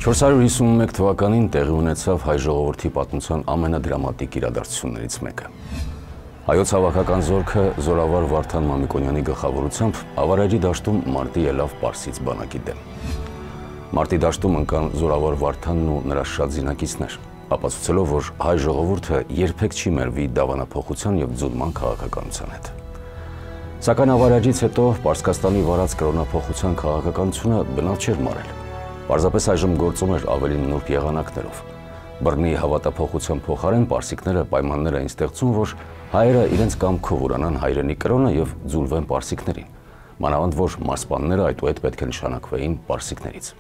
451 թվականին տեղի ունեցավ հայ ժողովրդի պատմության ամենադրամատիկ իրադարձություններից մեկը։ Հայոց հավաքական զորքը զորավար Վարդան Մամիկոնյանի գլխավորությամբ Ավարայրի դաշտում մարտի ելավ Պարսից բանակի դեմ։ Մարտի դաշտում ընկան զորավար Վարդանն ու նրա շատ զինակիցներ, ապացուցելով, որ հայ ժողովուրդը երբեք չի մերվի դավանափոխության և ձուլման քաղաքականության հետ։ Սակայն Ավարայրից հետո Պարսկաստանի վարած կրոնափոխության քաղաքականությունը բնավ չէր մարել։ Պարզապես այժմ գործում էր ավելի նուրբ եղանակներով։ Բռնի հավատափոխության փոխարեն պարսիկները պայմաններ էին ստեղծում, որ հայերը իրենց կամքով ուրանան հայրենի կրոնը և ձուլվեն պարսիկներին, մանավանդ որ մարզպանները այդուհետ պետք է նշանակվեին պարսիկներից։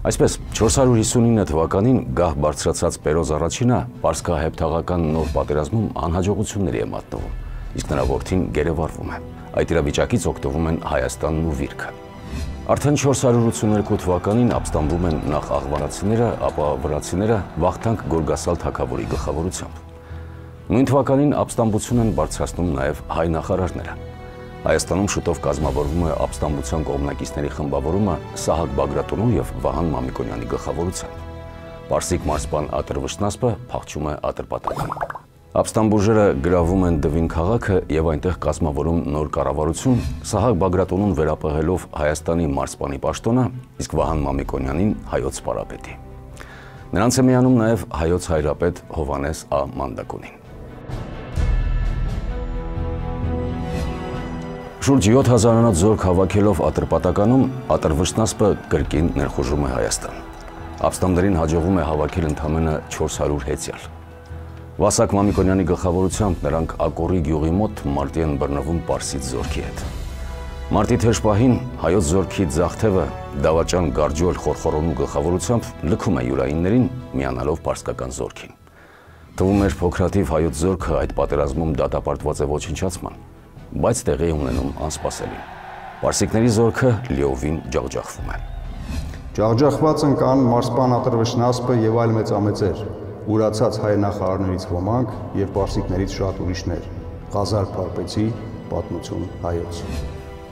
Այսպես 459 թվականին գահ բարձրացած Պերոզ առաջինը պարսկահեպթաղական նոր պատերազմում անհաջողությունների է մատնվում, իսկ նրա որդին գերեվարվում է։ Այդ իրավիճակից օգտվում են Հայաստանն ու Վիրքը։ Արդեն 482 թվականին ապստամբում են նախ աղվանացիները, ապա վրացիները Վախթանգ Գորգասալ թագավորի գլխավորությամբ։ Նույն թվականին ապստամբություն են բարձրացնում նաև հայ նախարարները։ Հայաստանում շուտով կազմավորվում է ապստամբության կողմնակիցների խմբավորումը Սահակ Բագրատունու և Վահան Մամիկոնյանի գլխավորությամբ։ Պարսիկ մարզպան Ատրվշնասպը փախչում է Ատրպատակին։ Ապստամբուժերը գրավում են Դվին քաղաքը և այնտեղ կազմավորում նոր կառավարություն, Սահակ Բագրատունուն վերապահելով Հայաստանի մարզպանի պաշտոնը, իսկ Վահան Մամիկոնյանին հայոց պարապետի։ Նրանց է միանում նաև հայոց հայրապետ Հովհաննես Ա. Մանդակոնին։ Շուրջ 7000-անոց զորք հավաքելով Ատրպատականում Ատրվշնասպը կրկին ներխուժում է Հայաստան։ Ապստամբներին հաջողվում է հավաքել ընդամենը 400 հեծյալ։ Վասակ Մամիկոնյանի գլխավորությամբ նրանք Ակորի գյուղի մոտ մարտի են բռնվում պարսից զորքի հետ։ Մարտի թեժ պահին հայոց զորքի ձախ թևը դավաճան Գարջոել Խորխորոնու գլխավորությամբ լքում է յուրայիններին, միանալով պարսկական զորքին։ Թվում էր փոքրաթիվ հայոց զորքը այդ պատերազմում դատապարտված է ոչնչացման, բայց տեղի է ունենում անսպասելին։ Պարսիկների զորքը լիովին ջախջախվում է։ Ջախջախված ընկան մարզպան Ատրվշնասպը և այլ մեծամեծեր, ուրացած հայ նախարարներից ոմանք և պարսիկներից շատ ուրիշներ։ Ղազար Փարպեցի պատմություն հայոց։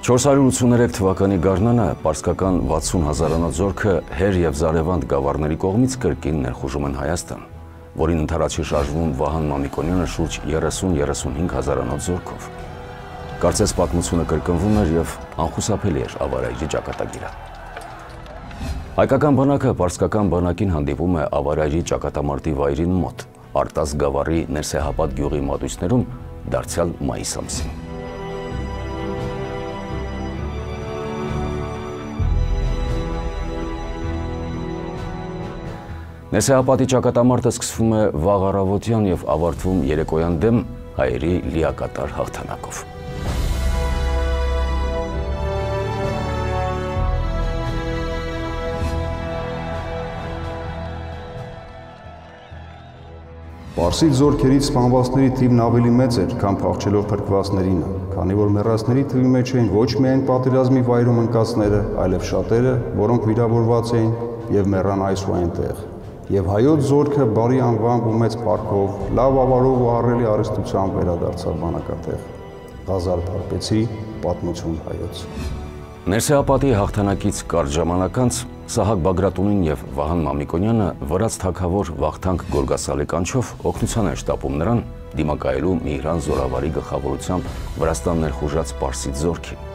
483 թվականի գարնանը պարսկական 60,000-անոց զորքը Հեր և Զարևանդ գավառների կողմից կրկին ներխուժում են Հայաստան, որին ընդառաջ է շարժվում Վահան Մամիկոնյանը շուրջ 30-35 հազարանոց զորքով։ Կարծես պատմությունը կրկնվում էր և անխուսափելի էր Ավարայրի ճակատագիրը։ Հայկական բանակը պարսկական բանակին հանդիպում է Ավարայրի ճակատամարտի վայրին մոտ, Արտազ գավառի Ներսեհապատ գյուղի մատույցներում դարձյալ մայիս ամսին։ Ներսեհապատի ճակատամարտը սկսվում է վաղ առավոտյան և ավարտվում երեկոյան դեմ հայերի լիակատար հաղթանակով։ Պարսից զորքերից սպանվածների թիվն ավելի մեծ էր, քան փախչելով փրկվածներինը, քանի որ մեռածների թվի մեջ էին ոչ միայն պատերազմի վայրում ընկածները, այլև շատերը, որոնք վիրավորված էին և մեռան այս ու այնտեղ։ Եվ հայոց զորքը բարի անվամբ ու մեծ փառքով, լավ ավարով ու ահռելի հարստությամբ վերադարձավ բանակատեղ։ Ղազար Փարպեցի պատմություն հայոց։ Ներսեհապատի հաղթանակից կարճ ժամանակ անց Սահակ Բագրատունին և Վահան Մամիկոնյանը վրաց թագավոր Վախթանգ Գորգասալի կանչով օգնության են շտապում նրան դիմակայելու Միհրան Զորավարի գլխավորությամբ Վրաստան ներխուժած պարսից զորքին։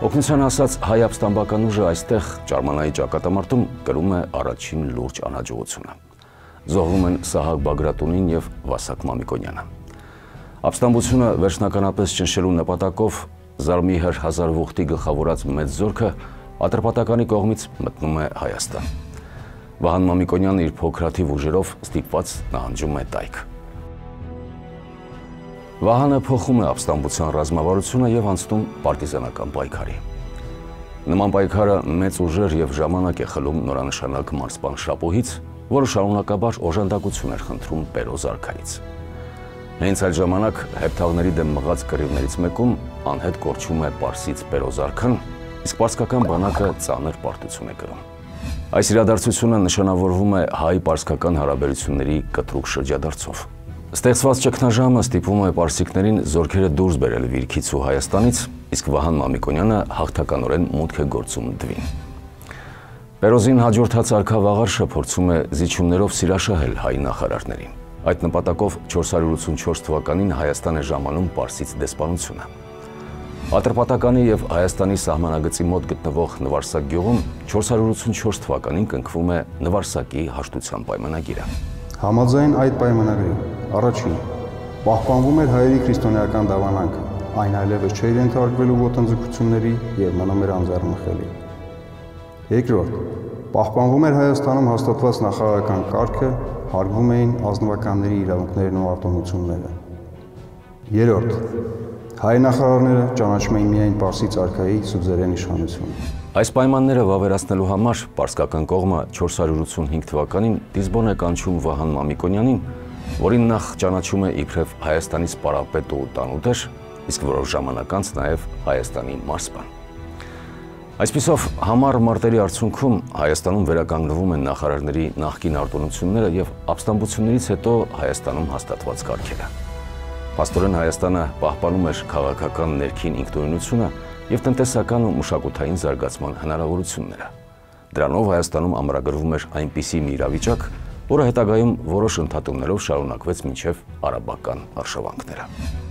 Օգնության հասած հայ ապստամբական ուժը այստեղ Ճարմանայի ճակատամարտում կրում է առաջին լուրջ անհաջողությունը։ Զոհվում են Սահակ Բագրատունին և Վասակ Մամիկոնյանը։ Ապստամբությունը վերջնականապես ճնշելու նպատակով Զարմիհր Հազարվուխտի գլխավորած մեծ զորքը Ատրպատականի կողմից մտնում է Հայաստան։ Վահան Մամիկոնյանը իր փոքրաթիվ ուժերով ստիպված նահանջում է տայք։ Վահանը փոխում է ապստամբության ռազմավարությունը և անցնում պարտիզանական պայքարի։ Նման պայքարը մեծ ուժեր և ժամանակ է խլում նորանշանակ մարզպան Շապուհից, որը շարունակաբար օժանդակություն էր խնդրում Պերոզ արքայից։ Հենց այդ ժամանակ հեպթաղների դեմ մղած կռիվներից մեկում անհետ կորչում է պարսից Պերոզ արքան, իսկ պարսկական բանակը ծանր պարտություն է կրում։ Այս իրադարձությունը նշանավորվում է հայ-պարսկական հարաբերությունների կտրուկ շրջադարձով։ Ստեղծված ճգնաժամը ստիպում է պարսիկներին զորքերը դուրս բերել Վիրքից ու Հայաստանից, իսկ Վահան Մամիկոնյանը հաղթականորեն մուտք է գործում Դվին։ Ֆերոզին հաջորդած արքավաղարշը փորձում է զիջումներով սիրաշահել հայ նախարարներին։ Այդ նպատակով 484 թվականին Հայաստան է ժամանում Պարսից դեսպանությունը։ Ատրպատականի եւ Հայաստանի սահմանագծի մոտ գտնվող Նվարսակ գյուղում 484 թվականին կնքվում է Նվարսակի հաշտության պայմանագիրը։ Համաձայն այդ պայմանագրի առաջին պահպանվում էր հայերի քրիստոնեական դավանանքը, այն այլևս չէր ենթարկվելու ոտնձգությունների եւ մնում էր անձեռնխելի։ Երկրորդ, պահպանվում էր Հայաստանում հաստատված նախարարական կարգը, հարգվում էին ազնվականների իրավունքներն ու արտոնությունները։ Երրորդ, հայ նախարարները ճանաչում էին միայն Պարսից արքայի սուզերեն իշխանությունը։ Այս պայմանները վավերացնելու համար պարսկական կողմը 485 թվականին դիզբոն է կանչում Վահան Մամիկոնյանին, որին նախ ճանաչում է իբրև Հայաստանի սպարապետ ու տանուտեր, իսկ որոշ ժամանակ անց նաև Հայաստանի մարզպան։ Այսպիսով, համառ մարտերի արդյունքում Հայաստանում վերականգնվում են նախարարների նախկին արտոնությունները եւ ապստամբություններից հետո Հայաստանում հաստատված կարգերը։ Փաստորեն Հայաստանը պահպանում էր քաղաքական ներքին ինքնուրույնությունը եւ տնտեսական ու մշակութային զարգացման հնարավորությունները։ Դրանով Հայաստանում ամրագրվում էր այնպիսի մի իրավիճակ, որը հետագայում որոշ ընդհատումներով շարունակվեց մինչև արաբական արշավանքները։